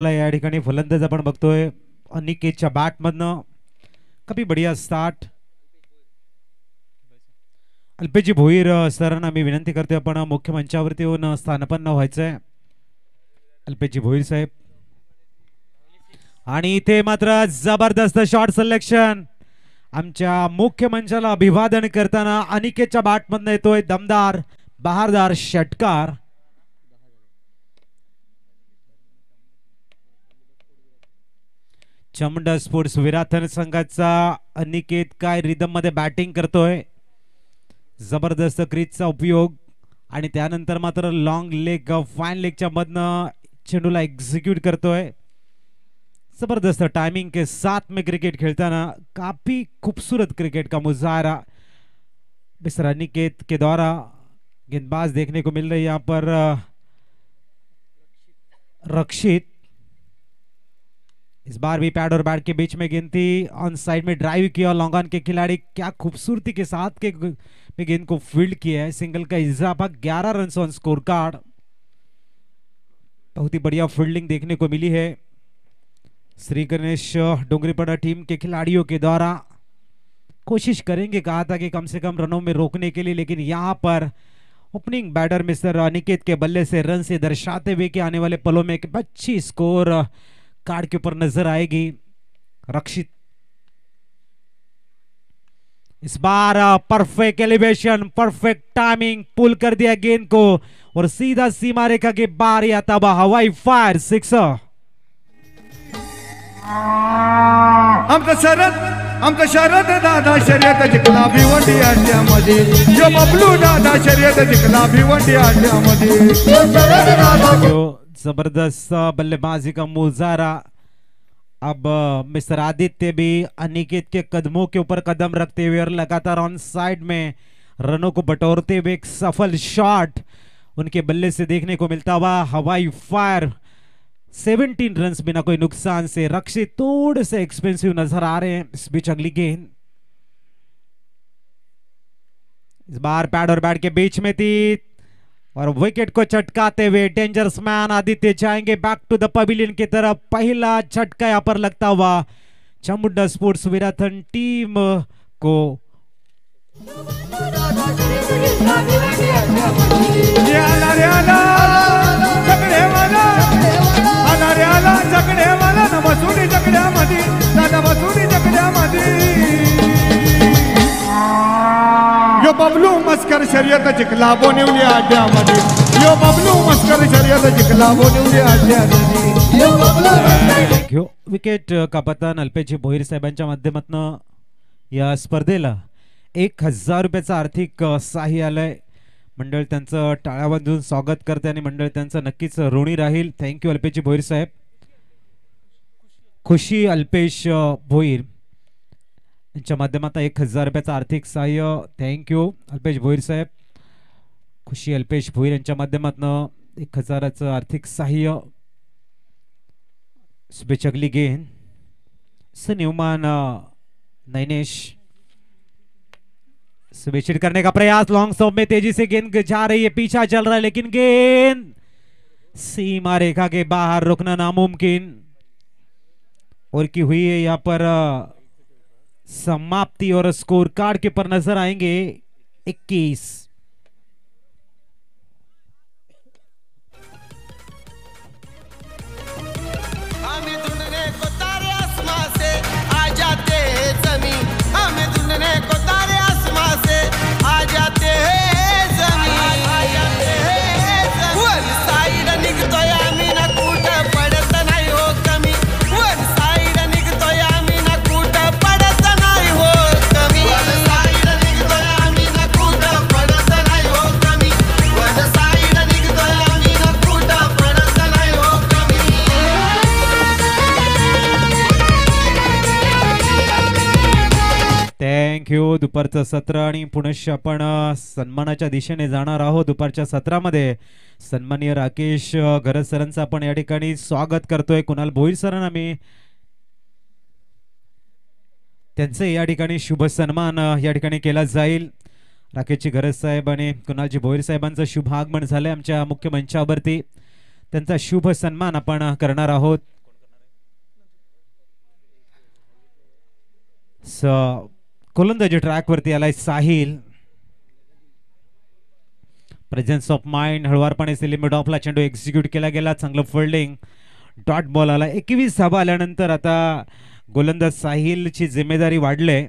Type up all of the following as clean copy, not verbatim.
या ठिकाणी फलंदाज आपण बघतोय अनिकेतच्या बॅट मधनं कभी बढ़िया स्टार्ट। अल्पेशजी भोईर सरांना मी विनंती करते आपण मुख्य मंचावरती येऊन स्थानपन्न व्हायचंय। अल्पेशजी भोईर साहेब आणि इथे मात्र जबरदस्त शॉट सिलेक्शन आमच्या मुख्य मंचाला अभिवादन करताना अनिकेतच्या बॅट मधनं येतोय दमदार बहारदार षटकार। चामुंडा स्पोर्ट्स विराथन संघाचा अनिकेत काय रिदम मध्ये बॅटिंग करतोय, जबरदस्त क्रीजचा उपयोग आणि त्यानंतर मात्र लॉंग लेग फाइन लेगच्या मधनं चेंडूला एक्झिक्यूट करतोय। जबरदस्त टाइमिंग के साथ में क्रिकेट खेलताना काफी खूबसूरत क्रिकेट का मुजाहरा मिस्टर अनिकेत के द्वारा गेंदबाज देखने को मिल रही है। यहाँ पर रक्षित इस बार भी पैड और बैट के बीच में गेंद थी, ऑन साइड में ड्राइव किया लॉन्ग ऑन के खिलाड़ी क्या खूबसूरती के साथ के गेंद को फील्ड किया है। सिंगल का इजाफा 11 रन ऑन स्कोर कार्ड, बहुत ही बढ़िया फील्डिंग देखने को मिली है श्री गणेश डोंगरीपड़ा टीम के खिलाड़ियों के द्वारा। कोशिश करेंगे कहा था कि कम से कम रनों में रोकने के लिए, लेकिन यहां पर ओपनिंग बैटर मिस्टर अनिकेत के बल्ले से रन से दर्शाते हुए कि आने वाले पलों में एक अच्छी स्कोर कार्ड के ऊपर नजर आएगी। रक्षित इस बार परफेक्ट एलिवेशन, परफेक्ट टाइमिंग, पुल कर दिया गेंद को और सीधा सीमा रेखा के बाहर या तबा हवाई फायर सिक्सर। आमचं शरद दादा शर्यत जिंकला भिवंडी अड्ड्यामध्ये, यो बबलू दादा शर्यत जिंकला भिवंडी अड्ड्यामध्ये। जबरदस्त बल्लेबाजी का मुजाहरा। अब मिस्टर आदित्य भी अनिकेत के कदमों के ऊपर कदम रखते हुए और लगातार ऑन साइड में रनों को बटोरते हुए एक सफल शॉट उनके बल्ले से देखने को मिलता हुआ। हवाई फायर 17 रन्स बिना कोई नुकसान से। रक्षित थोड़े से एक्सपेंसिव नजर आ रहे हैं। इस बीच अगली गेंद इस बार पैड और बैट के बीच में थी और विकेट को चटकाते हुए डेंजरस मैन आदित्य जाएंगे बैक टू द पवेलियन की तरफ। पहला झटका यहाँ पर लगता हुआ चामुंडा स्पोर्ट्स विराथन टीम को। यो बबलू मस्कर शर्यत जिंकला बोनिवली अड्ड्यामध्ये, यो बबलू मस्कर शर्यत जिंकला बोनिवली अड्ड्यामध्ये। विकेट का पतन अल्पेशजी भोईर साहेबांच्या माध्यमातून या स्पर्धेला 1000 रुपयाचं आर्थिक सहाय्य आलंय। मंडळ त्यांचं टाळ्या बांधून स्वागत करते आणि मंडळ त्यांचं नक्कीच ऋणी राहील। थँक्यू अल्पेशजी भोईर साहेब। खुशी अल्पेश भोईर यांच्या माध्यमातून 1000 रुपयाचं आर्थिक सहाय्य। थँक्यू अल्पेश भोईर साहेब। खुशी अल्पेश भोईर यांच्या माध्यमातून 1000चं आर्थिक सहाय्य। अगली गेंद सन्युमान नैनेश स्विचिट करने का प्रयास, लॉन्ग स्टॉप में तेजी से गेंद जा रही है, पीछा चल रहा है लेकिन गेंद सीमा रेखा के बाहर रुकना नामुमकिन। और की हुई है यहां पर समाप्ति और स्कोर कार्ड के पर नजर आएंगे 21। थँक्यू। दुपारचं सत्र आणि पुनश्च आपण सन्मानाच्या दिशेने जाणार आहोत। दुपारच्या सत्रामध्ये सन्माननीय राकेश गरज सरांचं आपण या ठिकाणी स्वागत करतोय। कुणाल भोईर सरांना मी त्यांचे या ठिकाणी शुभ सन्मान या ठिकाणी केला जाईल। राकेशची गरज साहेब आणि कुणालजी भोईर साहेबांचं शुभ आगमन झालंय आमच्या मुख्य मंचावरती। त्यांचा शुभ सन्मान आपण करणार आहोत. गोलंदाजी ट्रॅक वरती आलाय साहिल. प्रेझेन्स ऑफ माइंड, हळवारपणे लिमिट ऑफला चेंडू एक्झिक्यूट केला गेला. चांगलं फोल्डिंग, डॉट बॉल आला. 21 धावा आल्यानंतर आता गोलंदाज साहिलची जिम्मेदारी वाढले.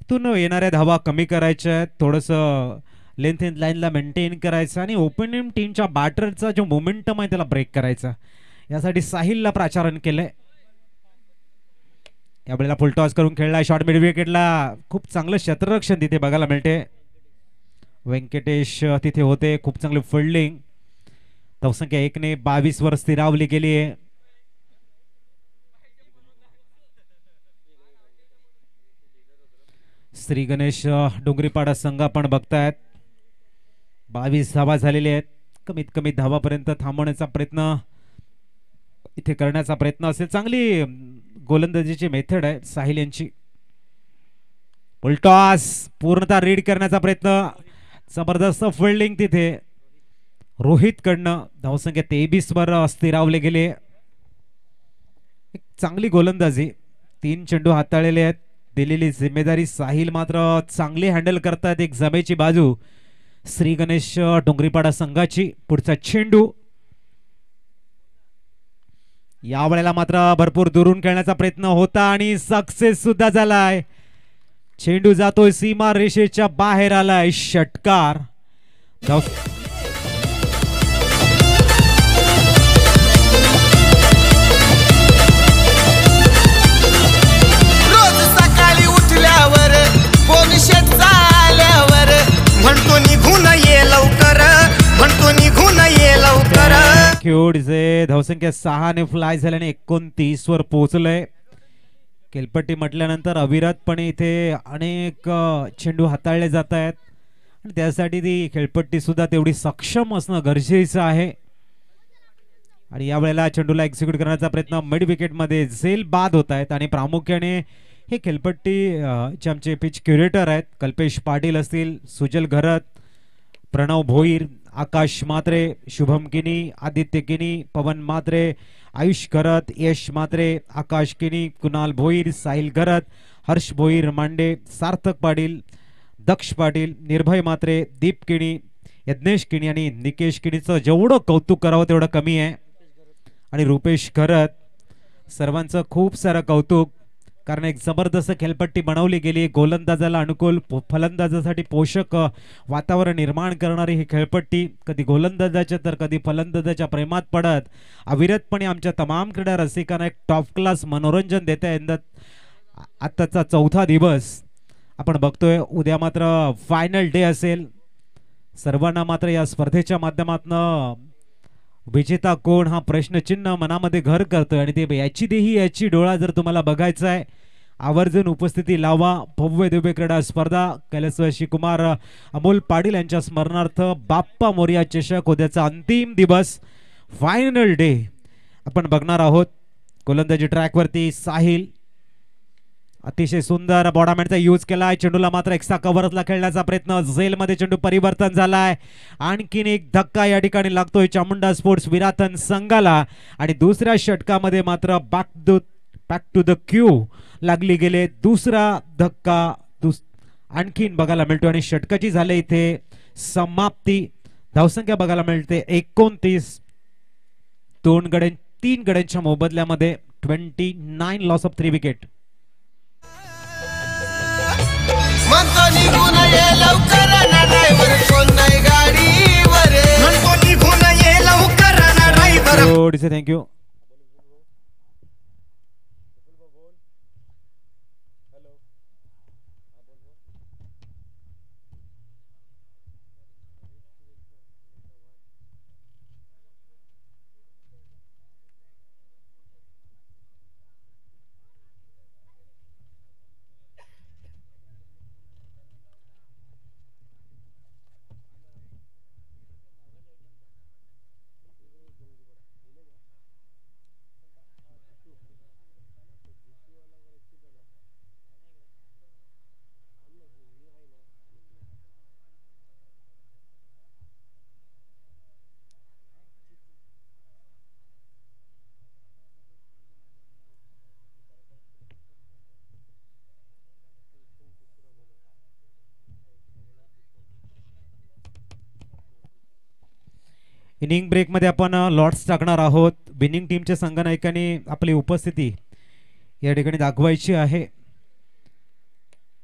इथून येणाऱ्या धावा कमी करायच्या, थोडंसं लेंथ इन लाईनला मेंटेन करायचं आणि ओपनिंग टीमच्या बॅटरचा जो मोमेंटम आहे त्याला ब्रेक करायचा. यासाठी साहिलला प्राचारण केलंय. यावेळेला फुलटॉस करून खेळलाय शॉर्ट मिड विकेटला. खूप चांगलं क्षेत्ररक्षण तिथे बघायला मिळते. व्यंकटेश तिथे होते. खूप चांगली फिल्डिंग. धावसंख्या 1 ने 22 वर स्थिरावली गेली आहे. श्री गणेश डोंगरीपाडा संघ आपण बघतायत. 22 धावा झालेले आहेत. कमीत कमी धावापर्यंत थांबवण्याचा प्रयत्न इथे करण्याचा प्रयत्न असेल. चांगली गोलंदाजीची मेथड आहे साहिल यांची. फुलटॉस पूर्णतः रीड करण्याचा प्रयत्न. जबरदस्त फिल्डिंग तिथे रोहित कडनं. धावसंख्या 23 वर स्थिरावले गेले. एक चांगली गोलंदाजी. 3 चेंडू हाताळलेले आहेत. दिलेली जिम्मेदारी साहिल मात्र चांगली हँडल करतात. एक जमेची बाजू श्री गणेश डोंगरीपाडा संघाची. पुढचा चेंडू यावेळेला मात्र भरपूर दुरून खेळण्याचा प्रयत्न होता आणि सक्सेस सुद्धा झालाय. चेंडू जातोय सीमा रेषेच्या बाहेर आलाय. षटकार. रोज सकाळी उठल्यावर फोन शेत झाल्यावर म्हणतो निघून ये लवकर, म्हणतो निघून ये लवकर. खेळचे धावसंख्या 6 ने फ्लाय झाल्याने 29 वर पोहोचलंय. केलपट्टी म्हटल्यानंतर अविरतपणे इथे अनेक चेंडू हाताळले जात आहेत आणि त्यासाठी ती खेळपट्टी सुद्धा तेवढी सक्षम असणं गरजेचं आहे. आणि यावेळेला चेंडूला एक्झिक्यूट करण्याचा प्रयत्न मिड विकेट मध्ये झेल बाद होत आहेत. आणि प्रामुख्याने हे खेळपट्टी चे आमचे पिच क्युरेटर आहेत. कल्पेश पाटील असतील, सुजल घरत, प्रणव भोईर, आकाश मात्रे, शुभम किनी, आदित्य किनी, पवन मात्रे, आयुष घरत, यश मात्रे, आकाश किनी, कुणाल भोईर, साहिल घरत, हर्ष भोईर मांडे, सार्थक पाटील, दक्ष पाटील, निर्भय मात्रे, दीप किणी, यज्ञेश किणी आणि निकेश किणीचं जेवढं कौतुक करावं तेवढं कमी आहे. आणि रुपेश घरत, सर्वांचं खूप सारं कौतुक. कारण एक जबरदस्त खेळपट्टी बनवली गेली. गोलंदाजाला अनुकूल, फलंदाजासाठी पोषक वातावरण निर्माण करणारी ही खेळपट्टी कधी गोलंदाजाच्या तर कधी फलंदाजाच्या प्रेमात पडत अविरतपणे आमच्या तमाम क्रीडा रसिकांना एक टॉप क्लास मनोरंजन देता यंदा. आताचा 4था दिवस आपण बघतोय. उद्या मात्र फायनल डे असेल. सर्वांना मात्र या स्पर्धेच्या माध्यमातून विजेता कोण हा प्रश्नचिन्ह मनामध्ये घर करतोय. आणि ते याची देही याची डोळा जर तुम्हाला बघायचा आहे आवर्जून उपस्थिती लावा. भव्य दिव्य क्रीडा स्पर्धा कैलासवासी कुमार अमोल पाटील यांच्या स्मरणार्थ बाप्पा मोरया चषक उद्याचा अंतिम दिवस फायनल डे आपण बघणार आहोत. गोलंदाजी ट्रॅक वरती साहिल अतिशय सुंदर बॉडामॅनचा यूज केलाय. चेंडूला मात्र एक्स्ट्रा कव्हरला खेळण्याचा प्रयत्न. झेल मध्ये चेंडू परिवर्तन झालाय. आणखीन एक धक्का या ठिकाणी लागतोय चामुंडा स्पोर्ट्स विराथन संघाला. आणि दुसऱ्या षटकामध्ये मात्र बॅक टू द क्यू लागली गेले. दुसरा धक्का आणखीन बघायला मिळतो आणि षटकाची झाले इथे समाप्ती. धावसंख्या बघायला मिळते 29. 3 गड्यांच्या मोबदल्यामध्ये 29 लॉस ऑफ 3 विकेट. म्हणतो निघून ये लवकर ना ड्रायव्हर, कोण नाही गाडीवर. म्हणतो निघून ये लवकर ना ड्रायव्हर. थँक्यू. इनिंग ब्रेकमध्ये आपण लॉट्स टाकणार आहोत. विनिंग टीमच्या संघनायकांनी आपली उपस्थिती या ठिकाणी दाखवायची आहे.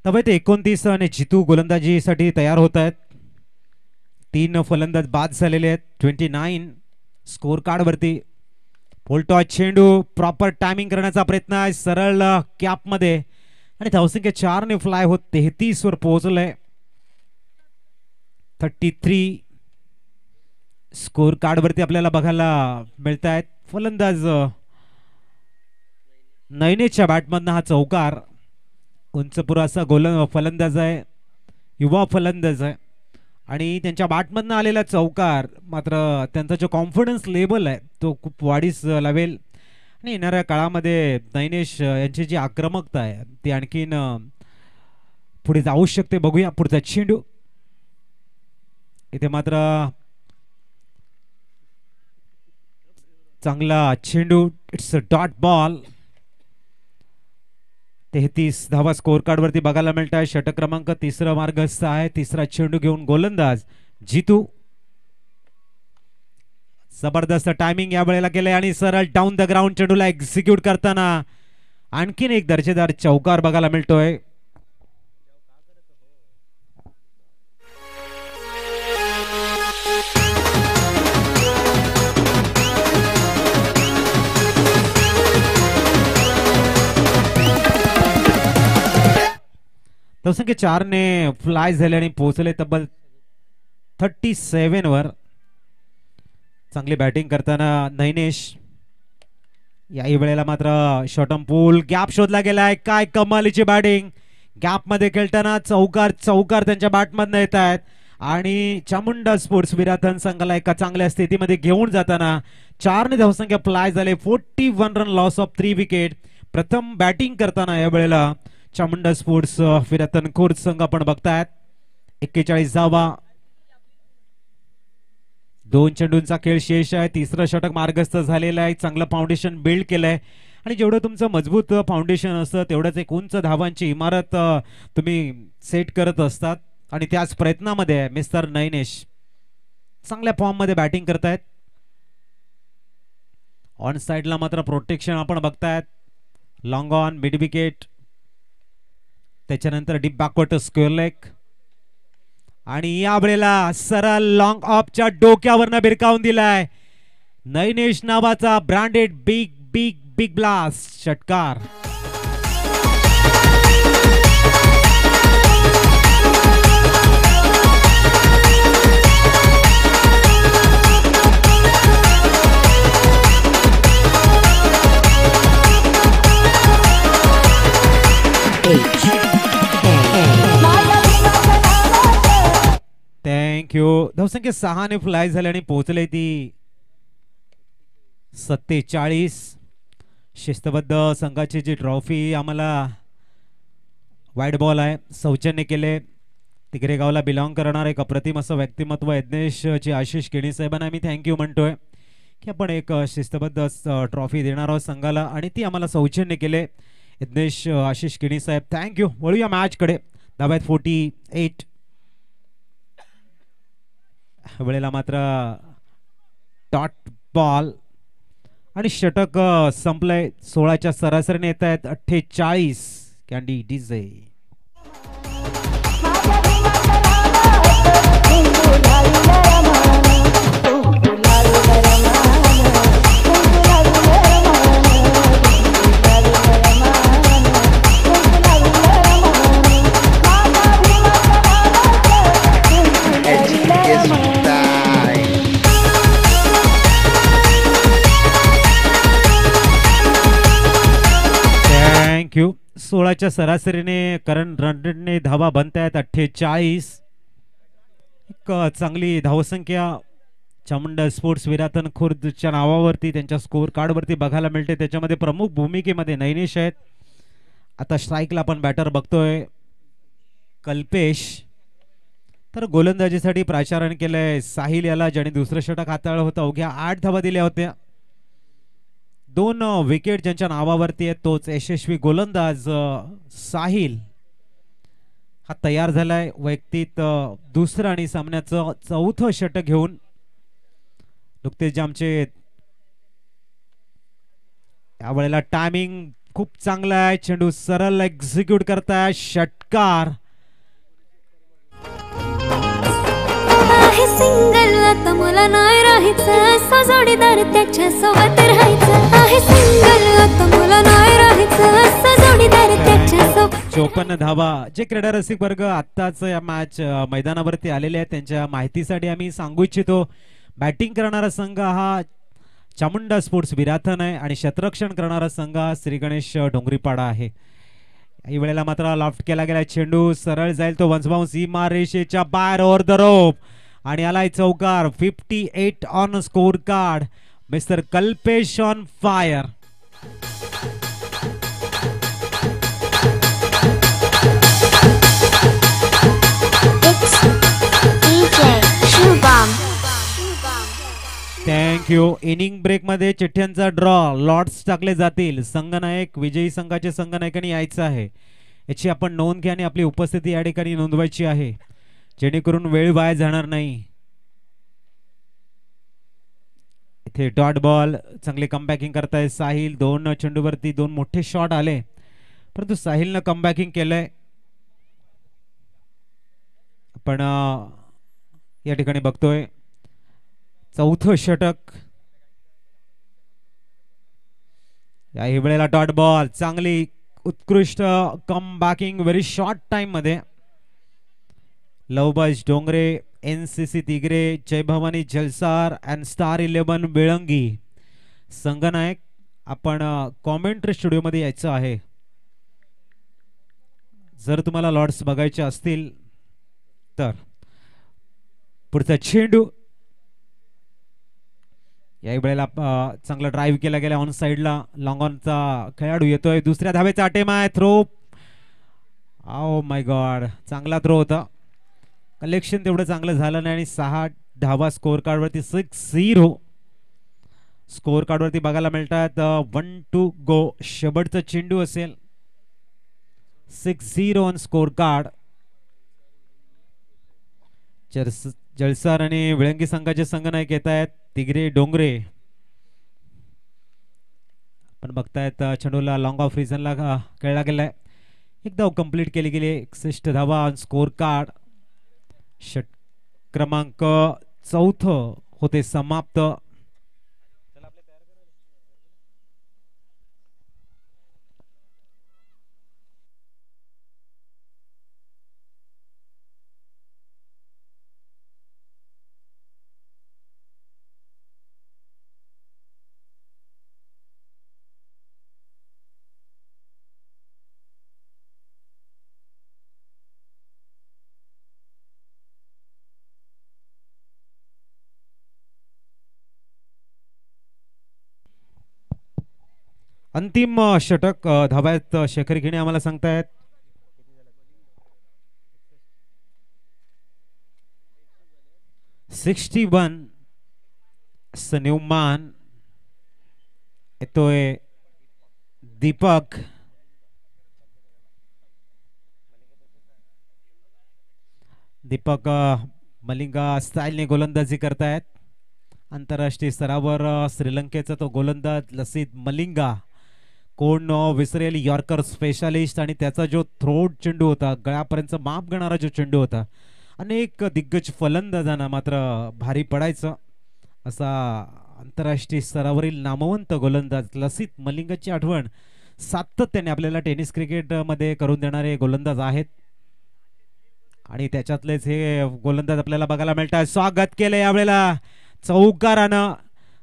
तवेत 29 आणि जितू गोलंदाजीसाठी तयार होत आहेत. 3 फलंदाज बाद झालेले आहेत. 29 स्कोर कार्ड वरती. पोलटॉस चेंडू प्रॉपर टायमिंग करण्याचा प्रयत्न आहे. सरळ कॅप मध्ये आणि धावसंख्या 4 ने फ्लाय होत 33 वर पोहोचलंय. 33 स्कोर कार्ड वरती आपल्याला बघायला मिळत आहेत. फलंदाज नयनेच्या बॅटमधनं हा चौकार. उंचपुरा असा फलंदाज आहे, युवा फलंदाज आहे आणि त्यांच्या बॅटमधनं आलेला चौकार मात्र त्यांचा जो कॉन्फिडन्स लेवल आहे तो खूप वाढीस लावेल आणि येणाऱ्या काळामध्ये नयनेश यांची जी आक्रमकता आहे ती आणखीन पुढे जाऊ शकते. बघूया पुढचा चेंडू. इथे मात्र चांगला चेंडू. It's a dot ball. 33 धावा स्कोर कार्ड वरती बघायला मिळत आहे. षटक क्रमांक 3 मार्गस्थ आहे. तिसरा चेंडू घेऊन गोलंदाज जितू. जबरदस्त टायमिंग या वेळेला केलंय आणि सरळ डाऊन द ग्राउंड चेंडूला एक्झिक्यूट करताना आणखीन एक दर्जेदार चौकार बघायला मिळतोय. धावसंख्या 4 ने फ्लाय झाले आणि पोहोचले तब्बल 37 वर. चांगली बॅटिंग करताना नयनेश. याही वेळेला मात्र शॉर्टम पूल गॅप शोधला गेलाय. काय कमालीची बॅटिंग. गॅप मध्ये खेळताना चौकार त्यांच्या बॅटमधनं येत आहेत आणि चामुंडा स्पोर्ट्स विराथन संघाला एका चांगल्या स्थितीमध्ये घेऊन जाताना 4 ने धावसंख्या फ्लाय झाले. 41 रन लॉस ऑफ 3 विकेट. प्रथम बॅटिंग करताना या वेळेला चामुंडा स्पोर्ट्स विराथन खुर्द संघ आपण बघतायत. 41 धावा. 2 चेंडूंचा खेळ शेष आहे. तिसरं षटक मार्गस्थ झालेलं आहे. चांगलं फाउंडेशन बिल्ड केलंय आणि जेवढं तुमचं मजबूत फाउंडेशन असतं तेवढंच एक उंच धावांची इमारत तुम्ही सेट करत असतात आणि त्याच प्रयत्नामध्ये मिस्टर नयनेश चांगल्या फॉर्म मध्ये बॅटिंग करतायत. ऑन साइडला मात्र प्रोटेक्शन आपण बघतायत. Long on mid wicket. त्याच्यानंतर डीप बॅकवर्ड स्क्वेअर लेग आणि या वेळेला सरळ लॉंग ऑफच्या डोक्यावरनं भिरकावून दिलाय. नयनेश नावाचा branded big big big blast षटकार. थँक्यू. धावसंख्या 6 ने फ्लाय झाले आणि पोहोचले ती 47. शिस्तबद्ध संघाची जी ट्रॉफी आम्हाला वाईट बॉल आहे सौजन्य केले. तिगरे गावला बिलॉंग करणार एक अप्रतिम असं व्यक्तिमत्व यज्ञेशची आशिष केणी साहेबांना मी थँक्यू म्हणतोय की आपण एक शिस्तबद्ध ट्रॉफी देणार आहोत संघाला आणि ती आम्हाला सौजन्य केले. यज्ञेश आशिष केणी साहेब थँक्यू. वळूया मॅच कडे. धावा 48. वेळेला मात्र डॉट बॉल आणि षटक संपलंय. 16च्या सरासरीने येत आहेत 48. Candy DJ. थँक्यू. 16च्या सरासरीने करण रणने धावा बनतायत 48. एक चांगली धावसंख्या चामुंडा स्पोर्ट्स विराथन खुर्दच्या नावावरती त्यांच्या स्कोर कार्ड वरती बघायला मिळते. त्याच्यामध्ये प्रमुख भूमिकेमध्ये नयनेश आहेत. आता स्ट्राईकला आपण बॅटर बघतोय कल्पेश. तर गोलंदाजीसाठी प्राचारण केलंय साहिल याला ज्याने दुसरं षटक हाताळलं होतं. अवघ्या 8 धावा दिल्या होत्या. 2 विकेट ज्यांच्या नावावरती आहे तोच यशस्वी गोलंदाज साहिल हा तयार झालाय. वैयक्तिक दुसरं आणि सामन्याचं 4थं षटक घेऊन नुकतेच आमचे यावेळेला टायमिंग खूप चांगला आहे. चेंडू सरळ एक्झिक्यूट करताय. षटकार आहे सिंगल आता मला नाही राहायचं, जोडीदार त्याच्या सोबत राहायचं. आहे सिंगल आता मला नाही राहायचं, जोडीदार त्याच्या सोबत. 54 धावा. जे क्रीडा रसिक वर्ग आत्ताच या मॅच मैदानावरती आलेले आहेत त्यांच्या माहितीसाठी आम्ही सांगू इच्छितो, बॅटिंग करणारा संघ हा चामुंडा स्पोर्ट्स विराथन आहे आणि क्षेत्ररक्षण करणारा संघ हा श्री गणेश डोंगरीपाडा आहे. काही वेळेला मात्र लॉफ्ट केला गेला. चेंडू सरळ जाईल तो वन्स बाउन्स सीमा रेषेच्या बाहेर ओव्हर द रोप आणि आलाय चौकार. 58 on scorecard. Mister Kalpesh on fire. Thank you. Inning break मध्ये चिठ्ठ्यांचा ड्रॉ लॉट्स टाकले जातील. संघनायक विजयी संघाचे संघनायकांनी यायचं आहे याची आपण नोंद घ्या आणि आपली उपस्थिती या ठिकाणी नोंदवायची आहे जेणेकरून वेळ वाया जाणार नाही. इथे डॉट बॉल चांगली कमबॅकिंग करताय साहिल. 2 चेंडूवरती 2 मोठे शॉट आले परंतु साहिलनं कमबॅकिंग केलंय. आपण या ठिकाणी बघतोय चौथं षटक. याही वेळेला डॉट बॉल चांगली उत्कृष्ट कमबॅकिंग व्हेरी शॉर्ट टाइम मध्ये. लवबाज Dongre, NCC Tigre, Jai Bhavani Jalsar and star 11 बेळंगी संघनायक. आपण कॉमेंट्री स्टुडिओ मध्ये यायचं आहे जर तुम्हाला लॉर्ड्स बघायचे असतील तर. पुढचा चेंडू या वेळेला चांगला ड्राईव्ह केला गेला ऑन साइडला. लॉंग ऑनचा खेळाडू येतोय. दुसऱ्या धावेचा अटेम आहे. थ्रो. Oh my God. चांगला थ्रो होता. कलेक्शन तेवढं चांगलं झालं नाही आणि 6 धावा स्कोर कार्ड वरती. 6-0 स्कोर कार्ड वरती बघायला मिळतात. 1 to go शेवटचा चेंडू असेल. 6-0 ऑन स्कोर कार्ड. जलसार आणि विळंगी संघाचे संघनायक येत आहेत तिगरे डोंगरे. आपण बघतायत चेंडूला लॉंग ऑफ रिझनला खेळला गेलाय. एक धाव कंप्लीट केली गेली. 61 धावा ऑन स्कोर कार्ड. षट क्रमांक 4 होते समाप्त. अंतिम षटक धाब्यात शेखर घेणे आम्हाला सांगतायत. न्यूमान येतोय. दीपक मलिंगा स्टाईलने गोलंदाजी करतायत. आंतरराष्ट्रीय स्तरावर श्रीलंकेचा तो गोलंदाज लसित मलिंगा कोण विसरेल. यॉर्कर स्पेशालिस्ट आणि त्याचा जो थ्रोट चेंडू होता गळ्यापर्यंत माप घेणारा जो चेंडू होता अनेक दिग्गज फलंदाजांना मात्र भारी पडायचं. असा आंतरराष्ट्रीय स्तरावरील नामवंत गोलंदाज लसित मलिंगाची आठवण सातत्याने आपल्याला टेनिस क्रिकेट मध्ये करून देणारे गोलंदाज आहेत आणि त्याच्यातलेच हे गोलंदाज आपल्याला बघायला मिळतात. स्वागत केलं यावेळेला चौकारानं.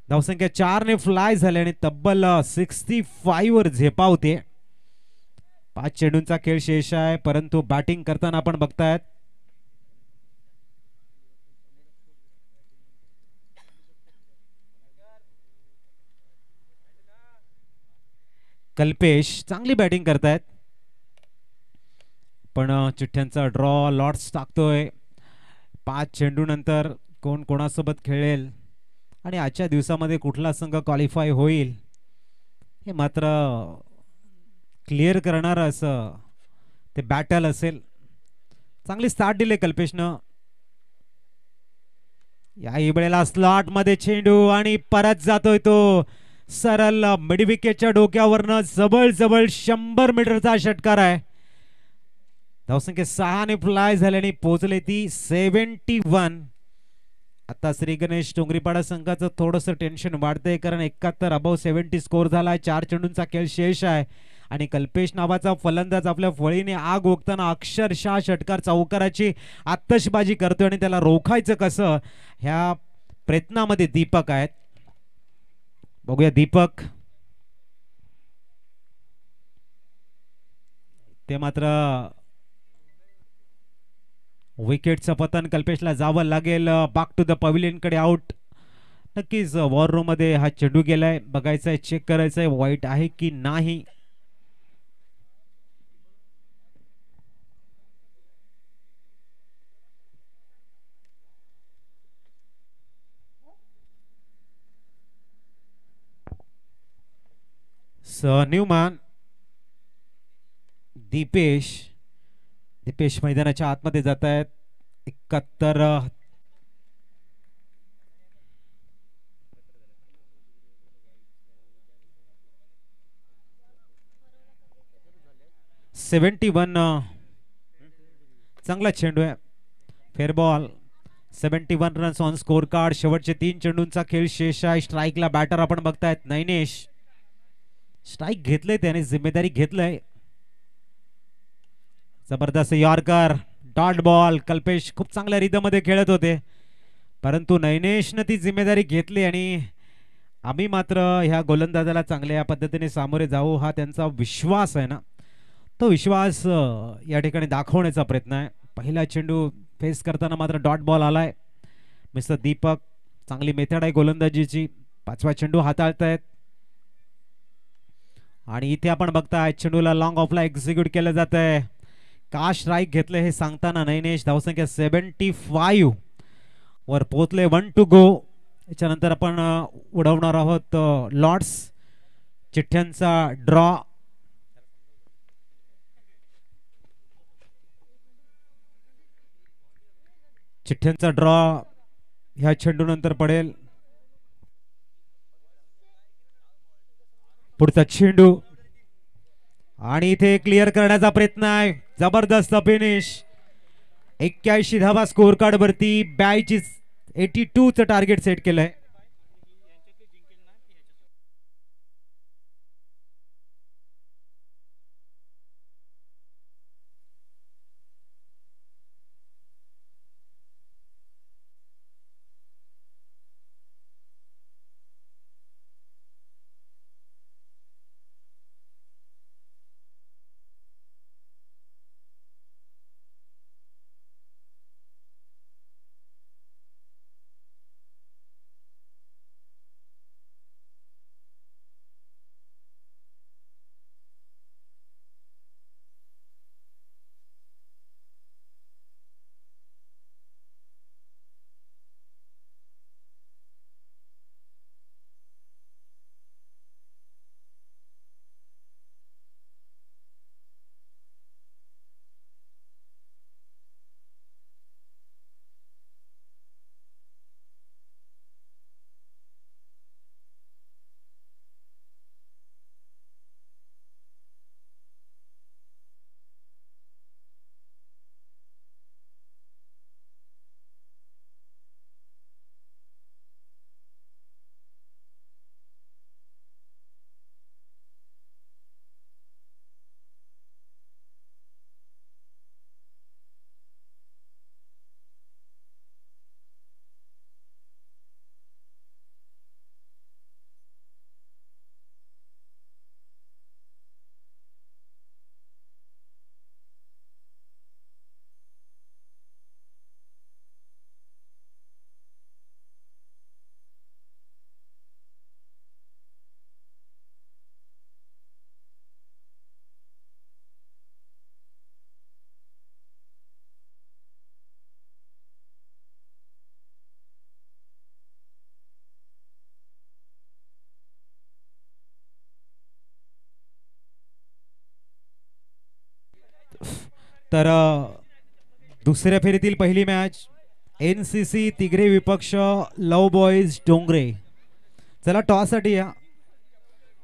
धावसंख्या 4 ने फ्लाय झाले आणि तब्बल 65 वर झेपावते. 5 चेंडूंचा खेळ शेष आहे परंतु बॅटिंग करताना आपण बघतायत कल्पेश चांगली बॅटिंग करतायत. पण चिठ्ठ्यांचा ड्रॉ लॉट्स टाकतोय. 5 चेंडू नंतर कोण कोणासोबत खेळेल आणि आजच्या दिवसामध्ये कुठला संघ क्वालिफाय होईल हे मात्र क्लिअर करणार असं ते बॅटल असेल. चांगली स्टार्ट दिले कल्पेशनं. याही वेळेला स्लॉट मध्ये चेंडू आणि परत जातोय तो सरळ मिडविकेटच्या डोक्यावरनं जवळ जवळ 100 मीटरचा षटकार आहे. धावसंख्या 6 ने फ्लाय झाल्याने पोहोचले ती 71. आता श्री गणेश डोंगरीपाडा संघाचं थोडंसं टेन्शन वाढतंय कारण 71 अबव 70 स्कोर झालाय. 4 चेंडूंचा खेळ शेष आहे आणि कल्पेश नावाचा फलंदाज आपल्या फळीने आग ओकताना अक्षरशः षटकार चौकाराची आतषबाजी करतोय आणि त्याला रोखायचं कसं ह्या प्रयत्नामध्ये दीपक आहेत. बघूया दीपक. ते मात्र विकेटचं पतन कल्पेशला जावं लागेल. बॅक टू द पवेलियन कडे आउट. नक्कीच वॉर रूम मध्ये हा चेंडू गेलाय. बघायचंय चेक करायचंय वाईट आहे की नाही. न्यूमॅन दीपेश मैदानाच्या आतमध्ये जात आहेत. 71 71 चांगला चेंडू आहे. Fair ball. 71 runs on score card. शेवटचे 3 चेंडूंचा खेळ शेष आहे. स्ट्राईकला बॅटर आपण बघतायत नैनेश. स्ट्राईक घेतलंय त्याने, जिम्मेदारी घेतलंय. जबरदस्त यॉर्कर. Dot ball. कल्पेश खूप चांगल्या रिदम मध्ये खेळत होते परंतु नैनेशने ती जिम्मेदारी घेतली आणि आम्ही मात्र ह्या गोलंदाजाला चांगल्या पद्धतीने सामोरे जाऊ हा त्यांचा विश्वास आहे ना, तो विश्वास या ठिकाणी दाखवण्याचा प्रयत्न आहे. पहिला चेंडू फेस करताना मात्र डॉट बॉल आलाय. मिस्टर दीपक चांगली मेथड आहे गोलंदाजीची. 5वा चेंडू हाताळतायत आणि इथे आपण बघताय चेंडूला लॉंग ऑफला एक्झिक्यूट केलं जात आहे. का स्ट्राईक घेतलं हे सांगताना नैनेश धावसंख्या 75 वर पोहोचले. 1 टू गो. याच्यानंतर आपण उडवणार आहोत लॉर्ड्स. चिठ्ठ्यांचा ड्रॉ. चिठ्ठ्यांचा ड्रॉ ह्या चेंडू नंतर पडेल. पुढचा चेंडू आणि इथे क्लिअर करण्याचा प्रयत्न आहे. जबरदस्त फिनिश. 81 धावा स्कोर कार्ड वरती. 82 चं टार्गेट सेट केलंय. तर दुसऱ्या फेरीतील पहिली मॅच NCC तिगरे विपक्ष लव बॉईज डोंगरे. चला टॉस साठी या.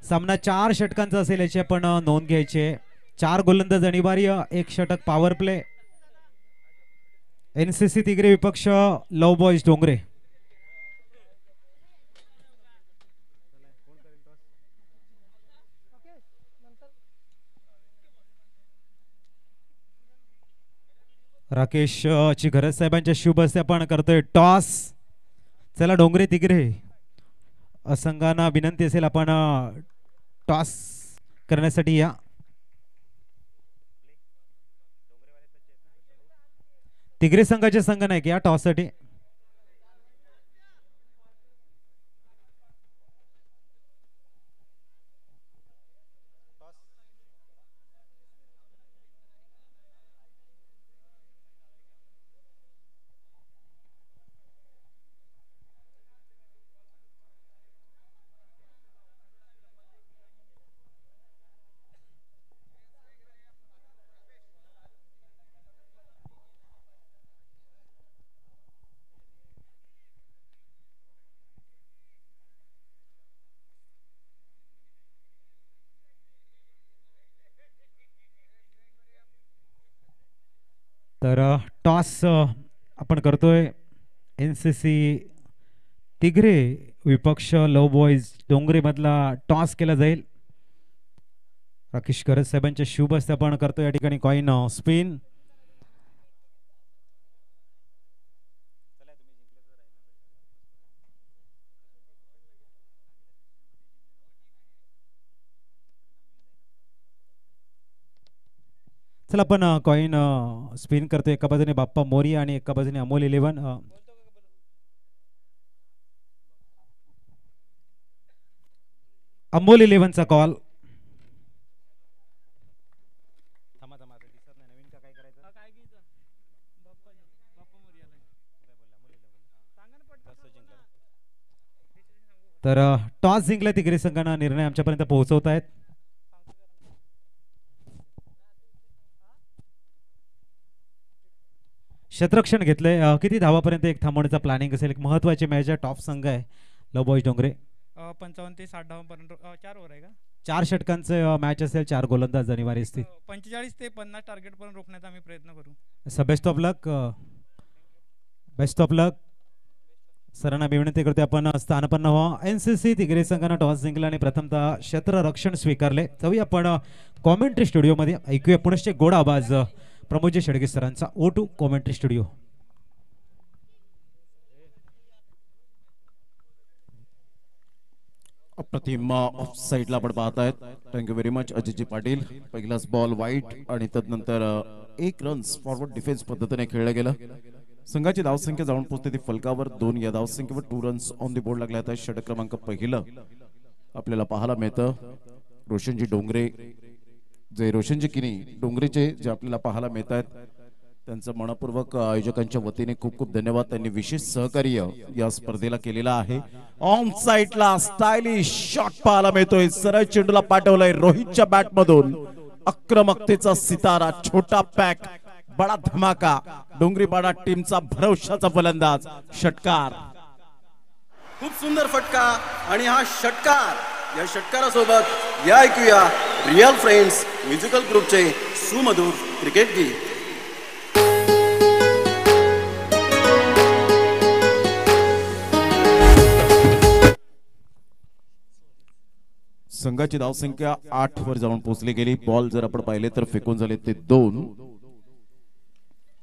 सामना 4 षटकांचा असेल याची आपण नोंद घ्यायची आहे. 4 गोलंदाज अनिवार्य, 1 षटक पॉवर प्ले. NCC तिगरे विपक्ष लव बॉईज डोंगरे. राकेश ची घरज साहेबांच्या शुभ हस्ते आपण करतोय टॉस. चला डोंगरे तिगरे संघांना विनंती असेल आपण टॉस करण्यासाठी या. तिगरे संघाचे संघ नाही की या टॉस साठी. तर टॉस आपण करतोय. NCC तिगरे विपक्ष लव बॉईज डोंगरे मधला टॉस केला जाईल. राकेश घरज साहेबांच्या शुभ हस्ते आपण करतोय या ठिकाणी कॉइन स्पिन. चला आपण कॉइन स्पिन करतो. एका बाजूने बाप्पा मोरी आणि एका बाजूने अमोल 11. अमोल 11 चा कॉल. तर टॉस जिंकला तिगरे संघानं. निर्णय आमच्यापर्यंत पोहोचवत आहेत. क्षेत्ररक्षण घेतलंय. किती धावापर्यंत एक थांबवण्याचा प्लॅनिंग असेल? एक महत्वाची मॅच आहे. टॉप संघ आहे लव बॉईज डोंगरे. 55 ते 60 धावांपर्यंत 4 ओव्हर आहे का? 4 षटकांचं मॅच असेल. 4 गोलंदाज अनिवार्य असतील. 45 ते 50 टार्गेट पर्यंत रोखण्याचा आम्ही प्रयत्न करू. Best of luck. Best of luck. सरांना विनंती करते आपण स्थानपन्न व्हा. NCC तिगरे संघानं टॉस जिंकला आणि प्रथमतः क्षेत्ररक्षण स्वीकारले. जाऊया आपण कॉमेंट्री स्टुडिओ मध्ये. ऐकूया पुनश्च गोड आवाज प्रमोदजी शेडगे सरांचा. O2 commentary studio. अप्रतिम ऑफ साइडला आपण पाहत आहेत. Thank you very much Ajitji Patil. पहिलाच बॉल वाईट आणि तदनंतर 1 रन्स फॉरवर्ड डिफेन्स पद्धतीने खेळलं गेलं. संघाची धावसंख्या जाऊन पोहोचते ती फलकावर. 2 या धावसंख्येवर 2 रन्स ऑन द बोर्ड लागले आहेत. षटक क्रमांक पहिलं आपल्याला पाहायला मिळतं. रोशनजी डोंगरे जे रोशनजी किनी डोंगरेचे जे आपल्याला पाहायला मिळत आहेत त्यांचं मनपूर्वक आयोजकांच्या वतीने खूप खूप धन्यवाद. त्यांनी विशेष सहकार्य या स्पर्धेला केलेला आहे. ऑन साइडला स्टायलिश शॉट पाहायला मिळतोय. सरळ चेंडूला पाठवलंय रोहितच्या बॅट मधून. आक्रमकतेचा सितारा, छोटा पॅक, बडा धमाका. डोंगरीपाडा टीमचा भरवशाचा फलंदाज. षटकार. खूप सुंदर फटका आणि हा षटकार. या षटकारासोबत या ऐकूया रियल फ्रेंड्स म्युझिकल ग्रुपचे सुमधुर क्रिकेट गीत. संघाची धावसंख्या 8 वर जाऊन पोहोचली गेली. बॉल जर आपण पाहिले तर फेकून झाले ते 2.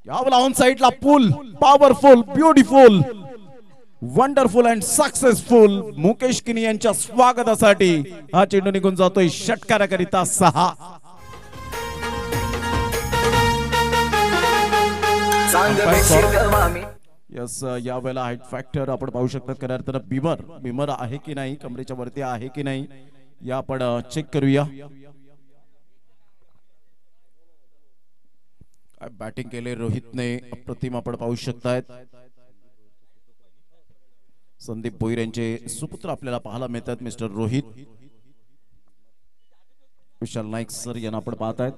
यावला ऑन साइडला pull. Powerful, beautiful, wonderful and successful. Mukesh Kini यांच्या स्वागतासाठी हा चेंडू निघून जातोय षटकाराकरिता 6. यस, यावेळेला हाईट फॅक्टर आपण पाहू शकतात. खऱ्या अर्थानं बिमर आहे की नाही, कमरेच्या वरती आहे की नाही या आपण चेक करूया. बॅटिंग केले रोहितने, अप्रतिम आपण पाहू शकतायत. संदीप भोईर यांचे सुपुत्र आपल्याला पाहायला मिळतात मिस्टर रोहित. विशाल नाईक सर यांना आपण पाहतायत.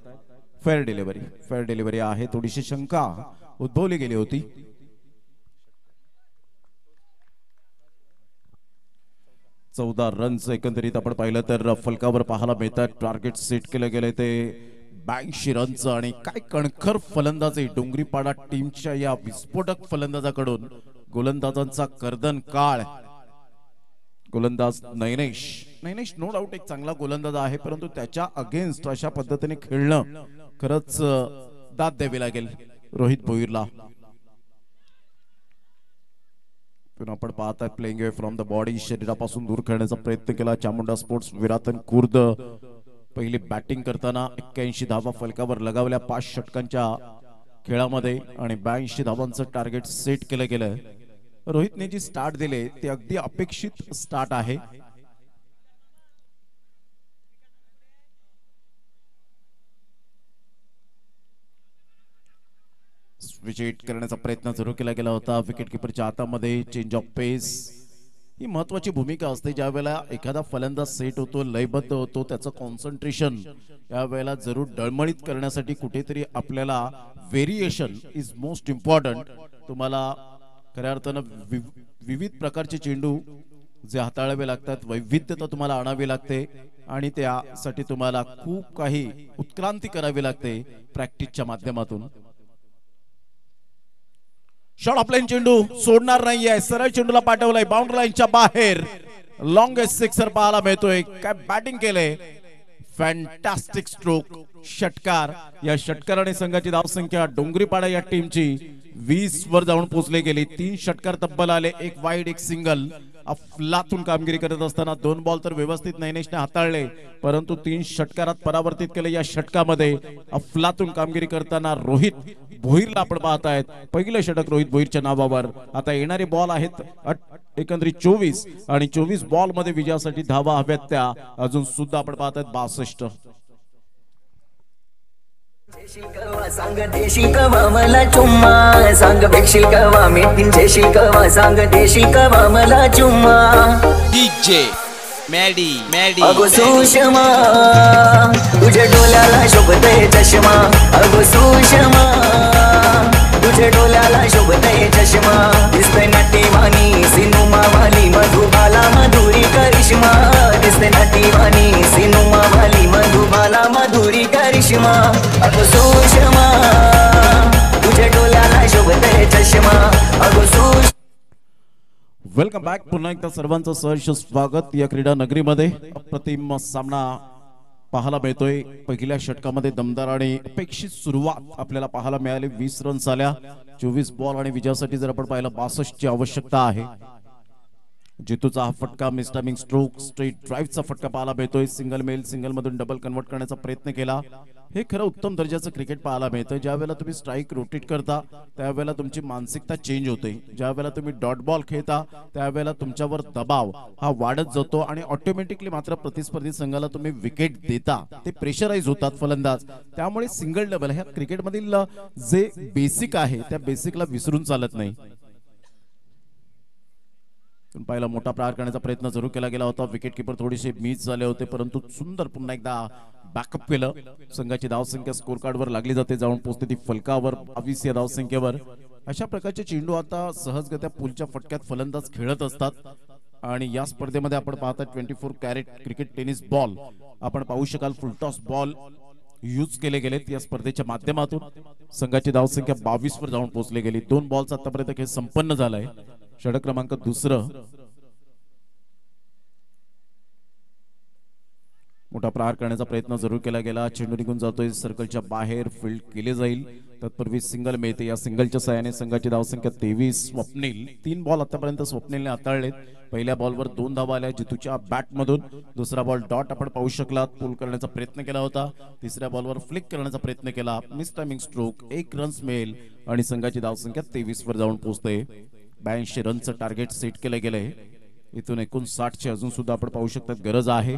फेअर डिलिव्हरी आहे. थोडीशी शंका उद्भवली गेली होती. 14 रन्स एकंदरीत आपण पाहिलं तर फलकावर पाहायला मिळतात. टार्गेट सेट केलं गेले ते 82 रन्स आणि काय कणखर फलंदाजी डोंगरीपाडा टीमच्या या विस्फोटक फलंदाजाकडून. गोलंदाजांचा कर्दन काळ. गोलंदाज नैनेश नो डाऊट एक चांगला गोलंदाज आहे, परंतु त्याच्या अगेन्स्ट अशा पद्धतीने खेळणं खरंच दाद द्यावी लागेल रोहित भोईरला. आपण पाहताय playing away from the body, शरीरापासून दूर खेळण्याचा प्रयत्न केला चामुंडा स्पोर्ट्स विरातन खुर्द. पहिली बॅटिंग करताना 81 धावा फलकावर लगावल्या 5 षटकांच्या खेळामध्ये आणि 82 धावांचं टार्गेट सेट केलं गेलं. रोहितने जी स्टार्ट दिले ते अगदी अपेक्षित स्टार्ट आहे. विकेट करण्याचा प्रयत्न सुरू केला गेला होता. विकेट किपरच्या हातामध्ये चेंज ऑफ पेस ही महत्वाची भूमिका असते. ज्या वेळेला एखादा फलंदाज सेट होतो, लयबद्ध होतो, त्याचं कॉन्सन्ट्रेशन या वेळेला जरूर डळमळीत करण्यासाठी कुठेतरी आपल्याला व्हेरिएशन इज मोस्ट इम्पॉर्टंट. तुम्हाला खऱ्या अर्थानं विविध प्रकारचे चेंडू जे हाताळावे लागतात, वैविध्यता तुम्हाला आणावी लागते आणि त्यासाठी तुम्हाला खूप काही उत्क्रांती करावी लागते प्रॅक्टिसच्या माध्यमातून. शॉर्ट ऑफलाईन चेंडू सोडणार नाहीये, सरळ चेंडूला पाठवलाय बाउंड्री लाईनच्या बाहेर. लॉंगेस्ट सिक्सर पाहायला मिळतोय. काय बॅटिंग केलंय, फॅन्टॅस्टिक स्ट्रोक, षटकार. या षटकाराने संघाची धावसंख्या डोंगरीपाडा या टीमची 20 वर जाऊन पोहोचली गेली. 3 षटकार तब्बल आले, 1 वाईड 1 सिंगल. अफलातून कामगिरी करत असताना 2 बॉल तर व्यवस्थित नैनेशने हाताळले, परंतु 3 षटकारात परावर्तित केले. या षटकामध्ये अफलातून कामगिरी करताना रोहित भोईरला आपण पाहतायत. पहिलं षटक रोहित भोईरच्या नावावर. आता येणारे बॉल आहेत एकंदरीत 24 आणि 24 बॉल मध्ये विजयासाठी धावा हव्यात त्या अजून सुद्धा आपण पाहतायत 62. सांग देशील कवा मला चुम्मा, सांग भेटशील कवा मेटीन जेशील कवा, सांग देशील कवा मला चुम्मा. डीजे मॅडी अगो सुषमा तुझ्या डोल्याला शोभतय चष्मा, अगो सुषमा तुझ्या डोल्याला शोभतय चष्मा. दिसतय नाट्यवाणी सिनुमा वाली मधुबाला मधुरी करिश्मा, दिसतय नाट्यवाणी सिनुमा वाली मधुबाला मधुरी करिश्मा. अगो सुषमा तुझ्या डोल्याला शोभतय चष्मा, अगो सुषमा. Welcome back. पुन्हा एकदा सर्वांचं सहर्ष स्वागत या क्रीडा नगरीमध्ये. अप्रतिम सामना पाहायला मिळतोय. पहिल्या षटकामध्ये दमदार आणि अपेक्षित सुरुवात आपल्याला पाहायला मिळाली. 20 रन्स आल्या, 24 बॉल आणि विजयासाठी जर आपण पाहिलं 62 ची आवश्यकता आहे. जितूचा हा फटका, मिस्टामिंग स्ट्रोक, स्ट्रेट ड्राईव्हचा फटका पाहायला मिळतोय. सिंगल मेल सिंगल मधून डबल कन्वर्ट करण्याचा प्रयत्न केला. हे खरं उत्तम दर्जाचं क्रिकेट पाहायला मिळतं. ज्या वेळेला तुम्ही स्ट्राईक रोटेट करता त्यावेळेला तुमची मानसिकता चेंज होते. ज्या वेळेला तुम्ही डॉट बॉल खेळता त्यावेळेला तुमच्यावर दबाव हा वाढत जातो आणि ऑटोमॅटिकली मात्र प्रतिस्पर्धी संघाला तुम्ही विकेट देता, ते प्रेशराईज होतात फलंदाज. त्यामुळे सिंगल डबल ह्या क्रिकेटमधील जे बेसिक आहे त्या बेसिकला विसरून चालत नाही. पाहिला मोठा प्रहार करण्याचा प्रयत्न सुरू केला गेला होता. विकेट किपर थोडेसे मिस झाले होते, परंतु सुंदर पुन्हा एकदा बॅकअप केलं. संघाची धावसंख्या स्कोर कार्डवर लागली जाते, जाऊन पोहोचते ती फलकावर 22 या धावसंख्येवर. अशा प्रकारचे चेंडू आता सहजगत्या पुलच्या फटक्यात फलंदाज खेळत असतात आणि या स्पर्धेमध्ये आपण पाहता 24 कॅरेट क्रिकेट टेनिस बॉल आपण पाहू शकाल. फुलटॉस बॉल यूज केले गेलेत या स्पर्धेच्या माध्यमातून. संघाची धावसंख्या 22 वर जाऊन पोहोचली गेली. 2 बॉलचा आतापर्यंत खेळ संपन्न झालाय. षटक क्रमांक 2. मोठा प्रहार करण्याचा प्रयत्न जरूर केला गेला. चेंडू निघून जातोय सर्कलच्या बाहेर, फील्ड केले जाईल. तत्पूर्वी सिंगल मिळते. या सिंगलच्या सहाय्याने संघाची धावसंख्या 23. स्वप्नील 3 बॉल आतापर्यंत स्वप्नीलने हाताळलेत. पहिल्या बॉलवर 2 धावा आल्या जितूच्या बॅट मधून. दुसरा बॉल डॉट आपण पाहू शकलात. पुल करण्याचा प्रयत्न केला होता. तिसऱ्या बॉलवर फ्लिक करण्याचा प्रयत्न केला. मिस टायमिंग स्ट्रोक, 1 रन्स मिळेल आणि संघाची धावसंख्या 23 वर जाऊन पोहोचते. 82 रनचं टार्गेट सेट केलं गेलंय. इथून 59 ची अजून सुद्धा आपण पाहू शकतात गरज आहे.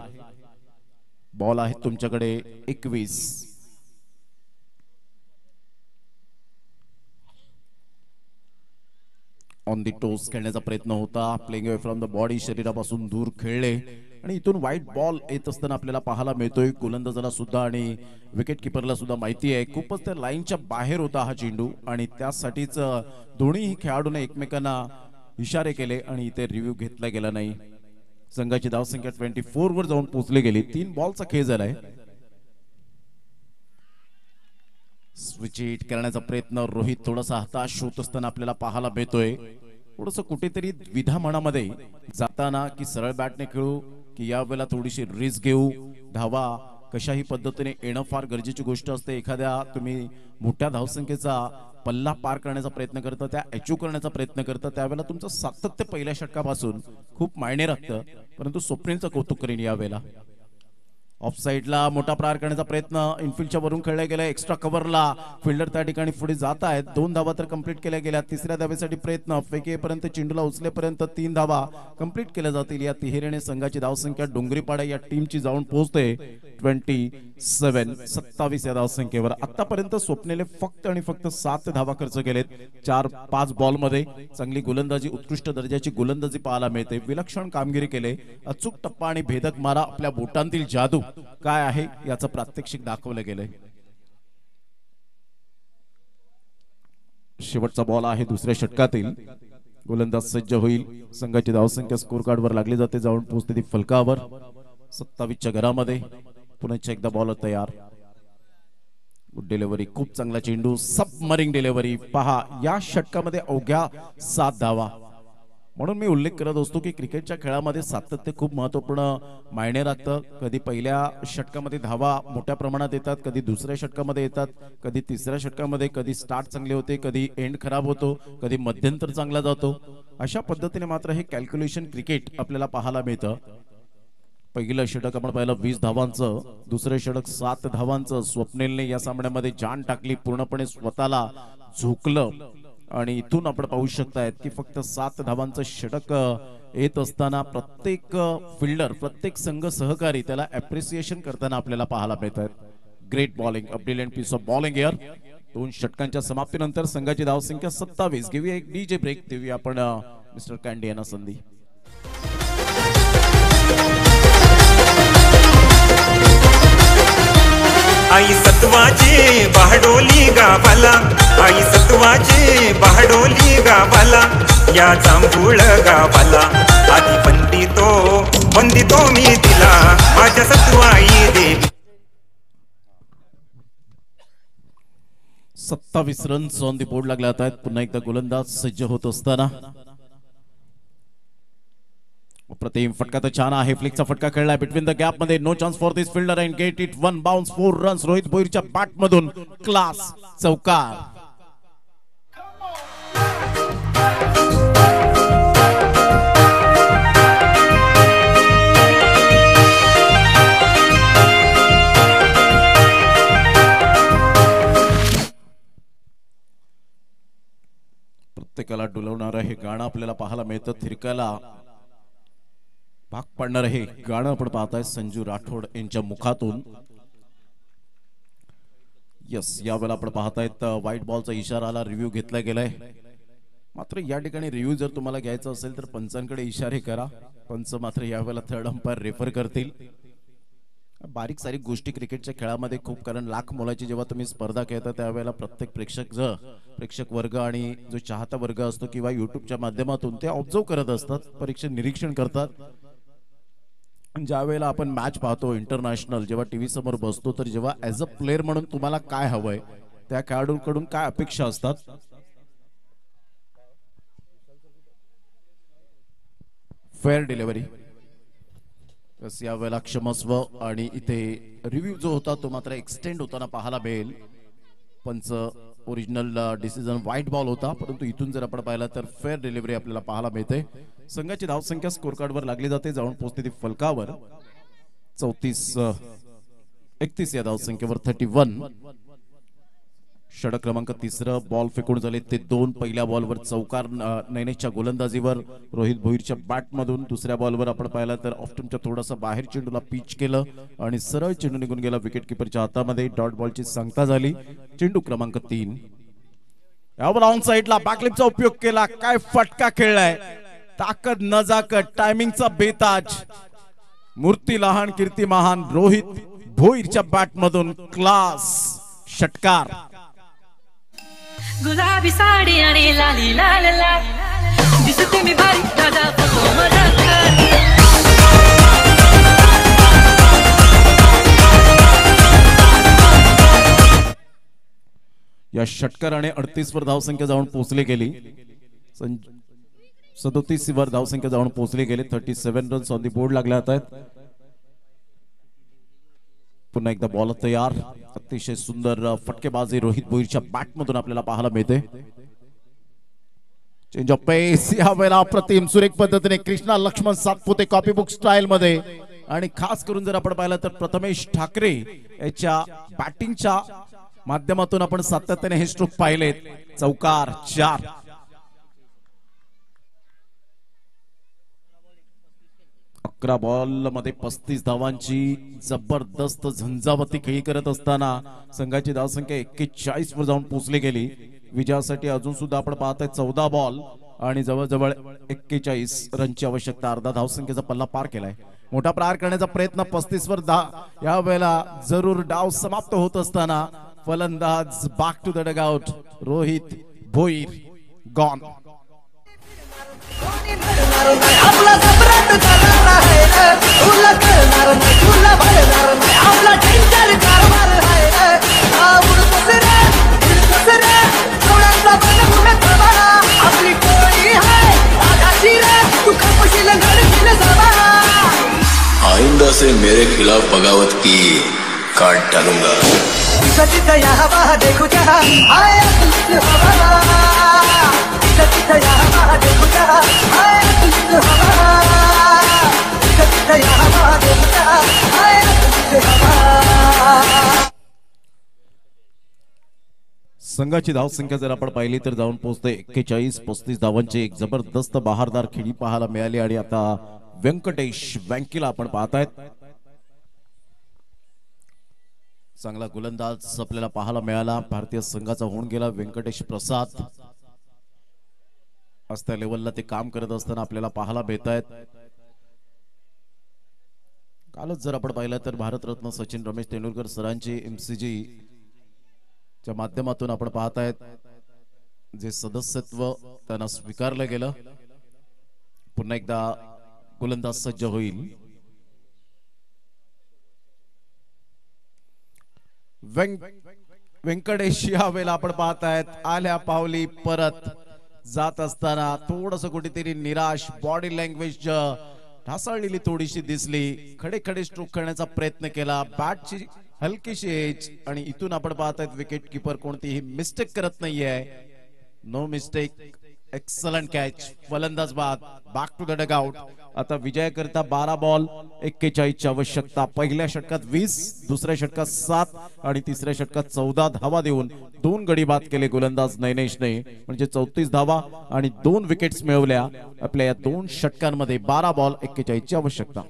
बॉल आहेत तुमच्याकडे 21. ऑन दी टोस खेळण्याचा प्रयत्न होता. Playing away from the body, शरीरापासून दूर खेळले आणि इथून वाईट बॉल येत असताना आपल्याला पाहायला मिळतोय. गोलंदाजाला सुद्धा आणि विकेट किपरला सुद्धा माहिती आहे खूपच त्या लाईनच्या बाहेर होता हा चेंडू आणि त्यासाठीच दोन्ही खेळाडूने एकमेकांना इशारे केले आणि इथे रिव्ह्यू घेतला गेला नाही. संघाची धावसंख्या 24 वर जाऊन पोहोचली गेली. 3 बॉलचा खेळ झालाय. स्विच हिट करण्याचा प्रयत्न रोहित थोडासा हताश होत असताना आपल्याला पाहायला मिळतोय. थोडस कुठेतरी द्विधा मनामध्ये जाताना की सरळ बॅटने खेळू की यावेळेला थोडीशी रिस्क घेऊ. धावा कशाही पद्धतीने येणं फार गरजेची गोष्ट असते. एखाद्या तुम्ही मोठ्या धावसंख्येचा पल्ला पार करण्याचा प्रयत्न करता, त्या अचीव करण्याचा प्रयत्न करता, त्यावेळेला तुमचं सातत्य पहिल्या षटकापासून खूप मायने राखतं. परंतु स्वप्नीलचं कौतुक करीन यावेळेला. ऑफ साइडला मोठा प्रहार करण्याचा प्रयत्न इनफिल्डच्या वरून खेळला गेला. एक्स्ट्रा कव्हरला फिल्डर त्या ठिकाणी पुढे जात आहेत. 2 धावा तर कंप्लीट केल्या गेल्या. तिसऱ्या धावेसाठी प्रयत्न फेकेपर्यंत चेंडूला उचलेपर्यंत 3 धावा कंप्लीट केल्या जातील. या तिहेरीने संघाची धावसंख्या डोंगरीपाडा या टीमची जाऊन पोहोचते 27 या धावसंख्येवर. आतापर्यंत स्वप्नेले फक्त आणि फक्त 7 धावा खर्च केलेत 4-5 बॉल मध्ये. चांगली गोलंदाजी, उत्कृष्ट दर्जाची गोलंदाजी पाहायला मिळते. विलक्षण कामगिरी केले. अचूक टप्पा आणि भेदक मारा, आपल्या बोटांतील जादू काय आहे याचं प्रात्यक्षिक दाखवलं गेलंय. शेवटचा बॉल आहे दुसऱ्या षटकातील. गोलंदाज सज्ज होईल. संघाची धावसंख्या स्कोर कार्ड वर लागली जाते, जाऊन पोहोचते ती फलकावर. 27च्या घरामध्ये पुन्हा एकदा बॉलर तयार. गुड डिलिव्हरी, खूप चांगला चेंडू, सबमरिंग डिलिव्हरी. पहा या षटकामध्ये अवघ्या 7 धावा. म्हणून मी उल्लेख करत असतो की क्रिकेटच्या खेळामध्ये सातत्य खूप महत्वपूर्ण मायने राखतं. कधी पहिल्या षटकामध्ये धावा मोठ्या प्रमाणात येतात, कधी दुसऱ्या षटकामध्ये येतात, कधी तिसऱ्या षटकामध्ये. कधी स्टार्ट चांगले होते, कधी एंड खराब होतो, कधी मध्यंतर चांगला जातो. अशा पद्धतीने मात्र हे कॅल्क्युलेशन क्रिकेट आपल्याला पाहायला मिळतं. पहिलं षटक आपण पाहिलं 20 धावांचं, दुसरं षटक 7 धावांचं. स्वप्नीलने या सामन्यामध्ये जान टाकली, पूर्णपणे स्वतःला झोकलं. आणि इथून आपण पाहू शकतायत की फक्त 7 धावांचं षटक येत असताना प्रत्येक फिल्डर, प्रत्येक संघ सहकारी त्याला अप्रिसिएशन करताना आपल्याला पाहायला मिळत आहेत. Great bowling, a brilliant piece of bowling here. 2 षटकांच्या समाप्तीनंतर संघाची धावसंख्या 27. घेऊया एक डीजे ब्रेक, देऊया आपण मिस्टर कॅन्डी यांना संधी. आई सत्वाची बहाडोली गावाला, आई सत्वाची बहाडोली गावाला, या जांभूळ गावाला आधी वंदितो मी तिला माझ्या सत्वाई देवी. 27 रन्स ऑन दी बोर्ड लागले आहेत. पुन्हा एकदा गोलंदाज सज्ज होत असताना प्रतिम फटका तर छान आहे. फ्लिकचा फटका खेळलाय बिटवीन द गॅप मध्ये. No chance for this fielder and get it 1 bounce 4 runs. Rohit भोईरच्या बॅट मधून क्लास चौकार. प्रत्येकाला डुलवणारं हे गाणं आपल्याला पाहायला मिळतं. थिरकायला भाग पाडणार हे गाणं आपण पाहताय संजू राठोड यांच्या मुखातून. यस, यावेळेला आपण पाहतायत व्हाईट बॉलचा इशारा आला, रिव्ह्यू घेतला गेलाय. मात्र या ठिकाणी रिव्ह्यू जर तुम्हाला घ्यायचा असेल तर पंचांकडे इशारे करा. पंच मात्र यावेळेला थर्ड अंपायर रेफर करतील. बारीक सारीक गोष्टी क्रिकेटच्या खेळामध्ये खूप, कारण लाख मोलाची जेव्हा तुम्ही स्पर्धा खेळता त्यावेळेला प्रत्येक प्रेक्षक वर्ग आणि जो चाहता वर्ग असतो किंवा युट्यूबच्या माध्यमातून ते ऑब्झर्व करत असतात, परीक्षण निरीक्षण करतात. ज्या वेळेला आपण मॅच पाहतो इंटरनॅशनल, जेव्हा टीव्ही समोर बसतो, तर जेव्हा ऍज अ प्लेअर म्हणून तुम्हाला काय हवंय, त्या खेळाडूंकडून काय अपेक्षा असतात. Fair delivery. या वेळेला क्षमस्व आणि इथे रिव्ह्यू जो होता तो मात्र एक्सटेंड होताना पाहायला मिळेल. पंच ओरिजिनल डिसिजन व्हाईट बॉल होता, परंतु इथून जर आपण पाहिलं तर फेअर डिलिव्हरी आपल्याला पाहायला मिळते. संघाची धावसंख्या स्कोर कार्ड वर लागली जाते, जाऊन पोहोचते ती फलकावर. 31 या धावसंख्येवर 31. षटक क्रमांक 3. बॉल फेकून झाले ते 2. पहिल्या बॉलवर चौकार नैनेच्या गोलंदाजीवर रोहित भोईरच्या बॅट मधून. दुसऱ्या बॉलवर आपण पाहिलं तर ऑफ्टनच्या थोडासा बाहेर चेंडूला पिच केलं आणि सरळ चेंडू निघून गेला विकेट किपरच्या हातामध्ये. डॉट बॉलची सांगता झाली. चेंडू क्रमांक 3. यावर ऑन साइडला बॅकलिपचा उपयोग केला. काय फटका खेळलाय, ताकद नजाकत, टायमिंगचा बेताज. मूर्ती लहान कीर्ती महान. रोहित भोईरच्या बॅट मधून क्लास षटकार. गुलाबी साडी आणि लाली लाल लाल दिसते मी भारी, दादा फोटो मजा कर. या षटकाराने 38 वर धावसंख्या जाऊन पोहोचली गेली. 37 वर धावसंख्या जाऊन पोहोचली गेली. 37 रन्स ऑन दी बोर्ड लागल्या आहेत. पुन्हा एकदा बॉल तयार. अतिशय सुंदर फटकेबाजी रोहित भोईरच्या बॅट मधून आपल्याला पाहायला मिळते. चेंज ऑफ पेस यावेळेला अप्रतिम सुरेख पद्धतीने Krishna Laxman Satpute copybook style मध्ये. आणि खास करून जर आपण पाहिलं तर प्रथमेश ठाकरे याच्या बॅटिंगच्या माध्यमातून आपण सातत्याने हे स्ट्रोक पाहिलेत. चौकार 4. अकरा बॉल मध्ये 35 धावांची जबरदस्त झंझावती खेळी करत असताना संघाची धावसंख्या 41 वर जाऊन पोहोचली गेली. विजयासाठी अजून सुद्धा आपण पाहतोय 14 बॉल आणि जवळजवळ 41 रनची आवश्यकता. अर्धा धावसंख्येचा पल्ला पार केलाय. मोठा प्रहार करण्याचा प्रयत्न 35 वर या वेळेला जरूर डाव समाप्त होत असताना फलंदाज back to the dugout. Rohit Bhoir gone. आपला सम्राट चालणार आहे तुला कळणार नाही तुला भरणार नाही आपला टेंशन कारभार आहे आवडतोस रे थोडासा बनवून ठेवा आपली टोळी आहे आधाची रे तू खपशील घडशील जावा. आइंदा से मेरे खिलाफ बगावत की काट डालूंगा. तिथं या हवा देखो क्या आए हवा तिथं या हवा देखो क्या आए हवा तिथं या हवा देखो क्या आए हवा. संघाची धावसंख्या जर आपण पाहिली तर जाऊन पोहोचते 41-35 धावांची एक जबरदस्त बहारदार खेळी पाहायला मिळाली. आणि आता व्यंकटेश वँकीला आपण पाहतायत. चांगला गोलंदाज आपल्याला पाहायला मिळाला. भारतीय संघाचा होऊन गेला व्यंकटेश प्रसाद. आज त्या लेवलला ते काम करत असताना आपल्याला पाहायला मिळत आहेत. कालच जर आपण पाहिलं तर भारतरत्न सचिन रमेश तेंडुलकर सरांची MCG च्या माध्यमातून आपण पाहतायत जे सदस्यत्व त्यांना स्वीकारलं गेलं. पुन्हा एकदा गोलंदाज सज्ज होईल. व्यंकटेश यावेळेला आपण पाहतायत आल्या पावली परत जात असताना थोडस कुठेतरी निराश. बॉडी लँग्वेज ढासळलेली थोडीशी दिसली. खडे खडे स्ट्रोक करण्याचा प्रयत्न केला. बॅटची हलकीशी एज आणि इथून आपण पाहतायत विकेट किपर कोणतीही मिस्टेक करत नाहीये. No mistake. Excellent catch. फलंदाज बाद. Back to the dugout. आता विजयाकरिता 12 बॉल 41 ची आवश्यकता. पहिल्या षटकात 20, दुसऱ्या षटकात 7 आणि तिसऱ्या षटकात 14 धावा देऊन 2 गडी बाद केले गोलंदाज नयनेशने. म्हणजे 34 धावा आणि 2 विकेट्स मिळवल्या आपल्या या 2 षटकांमध्ये. 12 बॉल 41 ची आवश्यकता.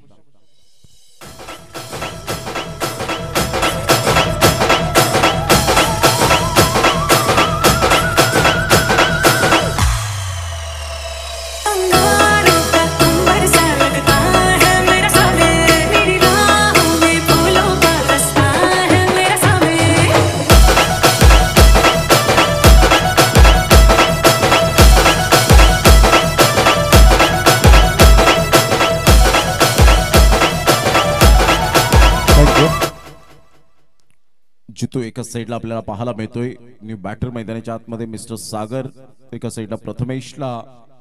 जितू एका साइडला आपल्याला पाहायला मिळतोय. न्यू बॅटर मैदानाच्या आतमध्ये मिस्टर सागर. एका साइडला प्रथमेशला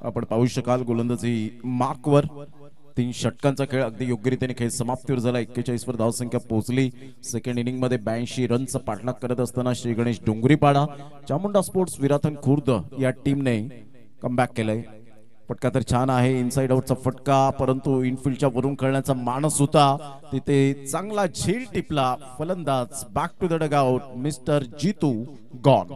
आपण पाहू शकाल गोलंदाजी मार्कवर. 3 षटकांचा खेळ अगदी योग्यरीतीने खेळ समाप्तीवर झाला. 41 वर धावसंख्या पोहोचली. सेकंड इनिंग मध्ये 82 रनचा पाठलाग करत असताना श्री गणेश डोंगरीपाडा चामुंडा स्पोर्ट्स विराथन खुर्द या टीमने कमबॅक केलंय. फटका तर छान आहे. इनसाइड आउटचा फटका परंतु इनफिल्डच्या वरून खेळण्याचा मानस होता. तिथे चांगला झेल टिपला. फलंदाज back to the dugout mister Jitu gone.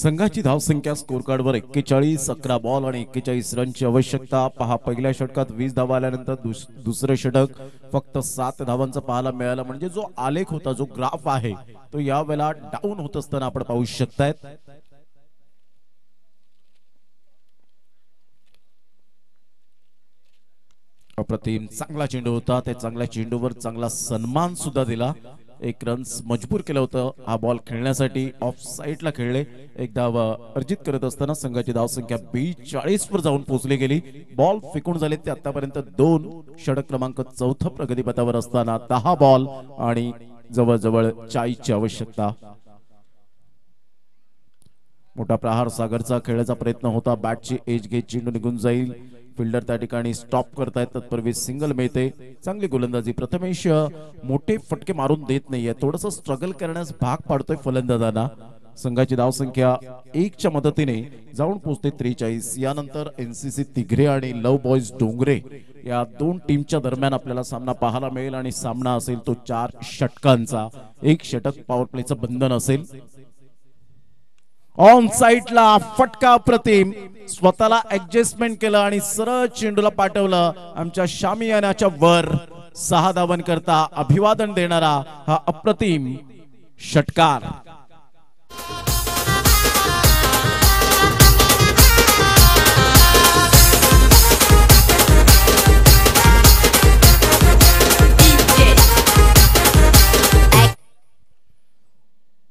संघाची धावसंख्या स्कोर कार्डवर 41, 11 बॉल आणि 41 रनची आवश्यकता. पहा, पहिल्या षटकात 20 धावा आल्यानंतर दुसरे षटक फक्त 7 धावांचा पाहायला मिळाला. म्हणजे जो आलेख होता, जो ग्राफ आहे, तो यावेळेला डाऊन होत असताना आपण पाहू शकतायत. अप्रतिम चांगला चेंडू होता. त्या चांगल्या चेंडूवर चांगला सन्मान सुद्धा दिला. 1 रन मजबूर केलं होतं हा बॉल खेळण्यासाठी. ऑफ साईडला खेळले. एक धाव अर्जित करत असताना संघाची धावसंख्या 42 वर जाऊन पोहोचली गेली. बॉल फेकून झाले ते आतापर्यंत 2. षटक क्रमांक 4 प्रगतीपथावर असताना 10 बॉल आणि जवळजवळ 40 ची आवश्यकता. मोठा प्रहार सागरचा खेळायचा प्रयत्न होता. बॅटची एज घेत चेंडू निघून जाईल. फिल्डर त्या ठिकाणी स्टॉप करतायत. तत्पूर्वी सिंगल मिळते. चांगली गोलंदाजी. प्रथमेश मोठे फटके मारून देत नाहीये. थोडस स्ट्रगल करण्यास भाग पाडतोय फलंदाजांना. संघाची धावसंख्या 1 च्या मदतीने जाऊन पोहोचते 43. यानंतर एनसीसी तिघरे आणि लव बॉयज डोंगरे या 2 टीमच्या दरम्यान आपल्याला सामना पाहायला मिळेल आणि सामना असेल तो 4 षटकांचा. 1 षटक पॉवर प्लेचं बंधन असेल. ऑन साइडला फटका प्रतिम. स्वतःला ऍडजस्टमेंट केलं आणि सरळ चेंडूला पाठवलं आमच्या शामियानाच्या वर. 6 धावांकरता अभिवादन देणारा हा अप्रतिम षटकार.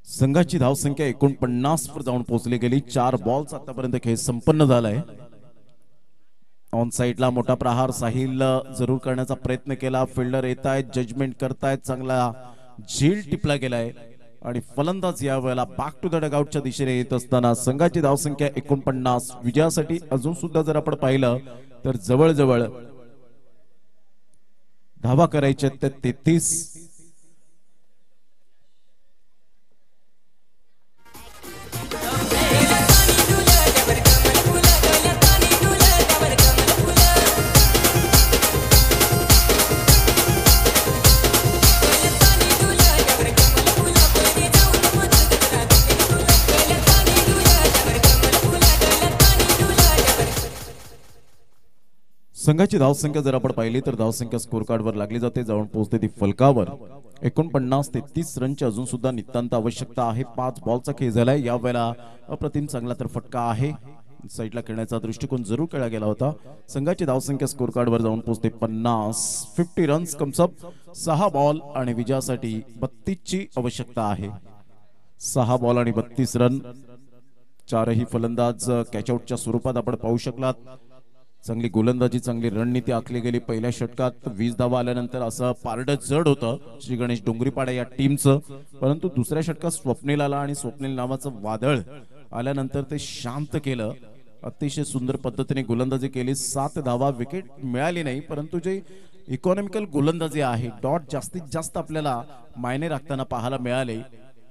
संघाची धावसंख्या 49 वर जाऊन पोहोचली गेली. 4 बॉल्स आतापर्यंत खेळ संपन्न झालाय. ऑन साइडला मोठा प्रहार साहिल जरूर करण्याचा प्रयत्न केला. फिल्डर येत आहेत, जजमेंट करतायत. चांगला झेल टिपला गेलाय आणि फलंदाज यावेळेला बॅक टू द डगआउटच्या दिशेने येत असताना संघाची धावसंख्या 49. विजयासाठी अजून सुद्धा जर आपण पाहिलं तर जवळजवळ धावा करायच्या त्या 33. संघाची धावसंख्या जर आपण पाहिली तर धावसंख्या स्कोर कार्डवर लागली जाते. जाऊन पोहोचते ती फलकावर. 49 ते 30 रनची अजून सुद्धा नितांत आवश्यकता आहे. 5 बॉलचा खेळ झालाय. यावेळेला अप्रतिम चांगला तर फटका आहे. साईडला खेळण्याचा दृष्टिकोन जरूर केला गेला होता. संघाची धावसंख्या स्कोर कार्डवर जाऊन पोहोचते 50 रन्स कमसप. 6 बॉल आणि विजयासाठी 32 ची आवश्यकता आहे. 6 बॉल आणि 32 रन. 4ही फलंदाज कॅचआउटच्या स्वरूपात आपण पाहू शकलात. चांगली गोलंदाजी, चांगली रणनीती आखली गेली. पहिल्या षटकात 20 धावा आल्यानंतर असं पारडं जड होतं श्री गणेश डोंगरीपाडा या टीमचं. परंतु दुसऱ्या षटकात स्वप्नील आला आणि स्वप्नील नावाचं वादळ आल्यानंतर ते शांत केलं. अतिशय सुंदर पद्धतीने गोलंदाजी केली. 7 धावा, विकेट मिळाली नाही. परंतु जे इकॉनॉमिकल गोलंदाजी आहे, डॉट जास्तीत जास्त आपल्याला मायने राखताना पाहायला मिळाले.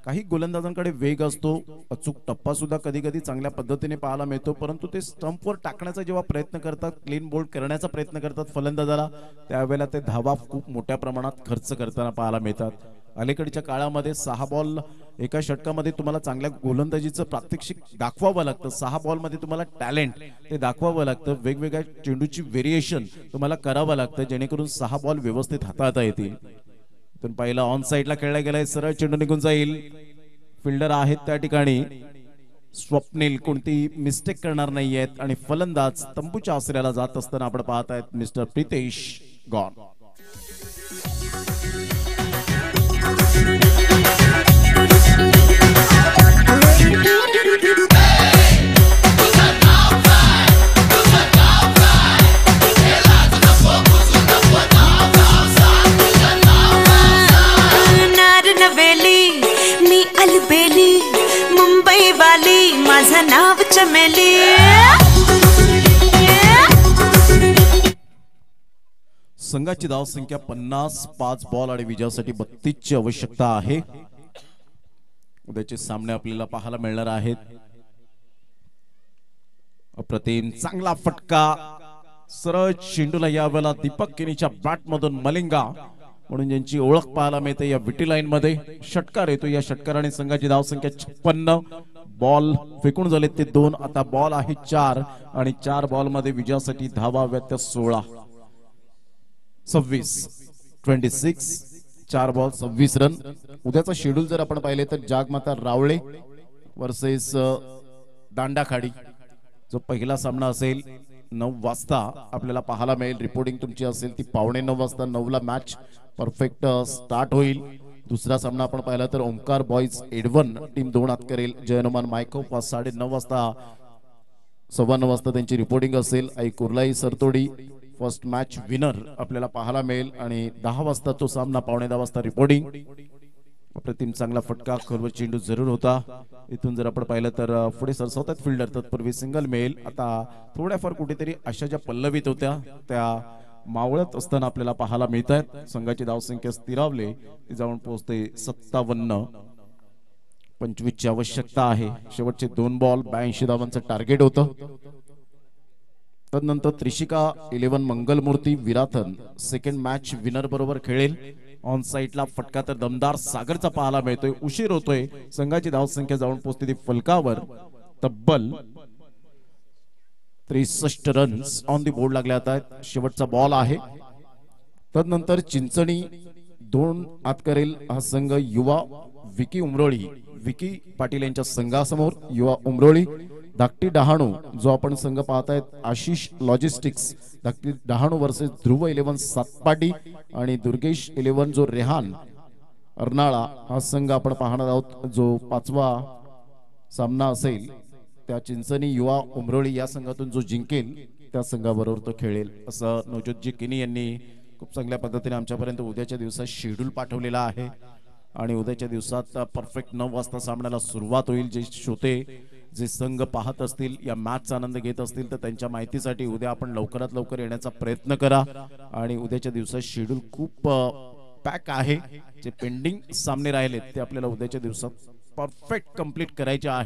काही गोलंदाजांकडे वेग असतो. अचूक टप्पा सुद्धा कधी कधी चांगल्या पद्धतीने पाहायला मिळतो. परंतु ते स्टंपवर टाकण्याचा जेव्हा प्रयत्न करतात, क्लीन बोल्ड करण्याचा प्रयत्न करतात फलंदाजाला, त्यावेळेला ते धावा खूप मोठ्या प्रमाणात खर्च करताना पाहायला मिळतात. अलीकडच्या काळामध्ये 6 बॉल एका षटकामध्ये तुम्हाला चांगल्या गोलंदाजीचं प्रात्यक्षिक दाखवावं लागतं. 6 बॉलमध्ये तुम्हाला टॅलेंट ते दाखवावं लागतं. वेगवेगळ्या चेंडूची व्हेरिएशन तुम्हाला करावं लागतं जेणेकरून 6 बॉल व्यवस्थित हाताळता येतील. पहिला ऑन साइडला खेळला गेलाय. सरळ चेंडू निघून जाईल. फिल्डर आहेत त्या ठिकाणी. स्वप्नील कोणती मिस्टेक करणार नाहीयेत आणि फलंदाज तंबूच्या आसऱ्याला जात असताना आपण पाहत आहेत मिस्टर प्रितेश गॉन. अलबेली मुंबई वाली माझं नाव चमेली. संघाची धावसंख्या 50. 5 बॉल आणि विजयासाठी 32 ची आवश्यकता आहे. उद्याचे सामने आपल्याला पाहायला मिळणार आहेत. अप्रतिम चांगला फटका. सरळ चेंडूला यावेळेला दीपक केनीच्या बॅट मधून मलिंगा म्हणून ज्यांची ओळख पाहायला मिळते या विटी लाईन मध्ये षटकार येतो. या षटकाराने संघाची धावसंख्या 56. बॉल फेकून झाले ते 2. आता बॉल आहे 4 आणि 4 बॉल मध्ये विजयासाठी धावा व्यत्य 16. 26 4 बॉल 26 रन. उद्याचा शेड्यूल जर आपण पाहिले तर जागमाता रावळे वर्सेस दांडाखाडी जो पहिला सामना असेल 9 वाजता आपल्याला पाहायला मिळेल. रिपोर्टिंग तुमची असेल ती 9:15 वाजता 9ला मॅच परफेक्ट स्टार्ट होईल. दुसरा सामना आपण पाहिला तर ओंकार बॉईज एडवन टीम 2 आत करेल. जयनुमान मायकोप 9:30 वाजता 9:15 वाजता त्यांची रिपोर्टिंग असेल. आई कुर्लाई सरतोडी फर्स्ट मॅच विनर आपल्याला पाहायला मिळेल आणि 10 वाजता तो सामना 9:15 वाजता रिपोर्टिंग. अप्रतिम चांगला फटका खोलवर चेंडू जरूर होता. इथून जर आपण पाहिलं तर पुढे सरसावतात फिल्डर तत्पूर्वी सिंगल मिळेल. आता थोड्याफार कुठेतरी अशा ज्या पल्लवीत होत्या त्या मावळत असताना आपल्याला पाहायला मिळत आहेत. संघाची धावसंख्या स्थिरावले ती जाऊन पोहोचते 57. 25 ची आवश्यकता आहे. शेवटचे 2 बॉल 82 धावांचं टार्गेट होतं. तदनंतर Trishika 11 Mangalmurti Virathan second match winner बरोबर खेळेल. ऑन साइडला फटका तर दमदार सागरचा पाहायला मिळतोय. उशीर होतोय. संघाची धावसंख्या जाऊन पोहोचते ती फलकावर तब्बल 63 रन्स ऑन दी बोर्ड लागले आहेत. शेवटचा बॉल आहे. तदनंतर चिंचणी 2 आत करेल हा संघ युवा विकी उमरोळी विकी पाटील यांच्या संघासमोर. युवा उमरोळी धाकटी डहाणू जो आपण संघ पाहतायत आशिष लॉजिस्टिक्स धाकटी डहाणू वर्सेस ध्रुव 11 सातपाटी आणि दुर्गेश 11 जो रेहान अर्नाळा हा संघ आपण पाहणार आहोत. जो 5वा सामना असेल त्या चिंचणी युवा उमरोळी या संघातून जो जिंकेल त्या संघाबरोबर तो खेळेल असं नवज्योतजी किनी यांनी खूप चांगल्या पद्धतीने आमच्यापर्यंत उद्याच्या दिवसात शेड्यूल पाठवलेला आहे. आणि उद्याच्या दिवसात परफेक्ट 9 वाजता सामन्याला सुरुवात होईल. जे श्रोते जे संघ पाहत असतील या मॅचचा आनंद घेत असतील तर त्यांच्या माहितीसाठी उद्या आपण लवकरात लवकर येण्याचा प्रयत्न करा. आणि उद्याच्या दिवसात शेड्यूल खूप पॅक आहे. जे पेंडिंग सामने राहिलेत ते आपल्याला उद्याच्या दिवसात परफेक्ट कंप्लीट करायचे आहे.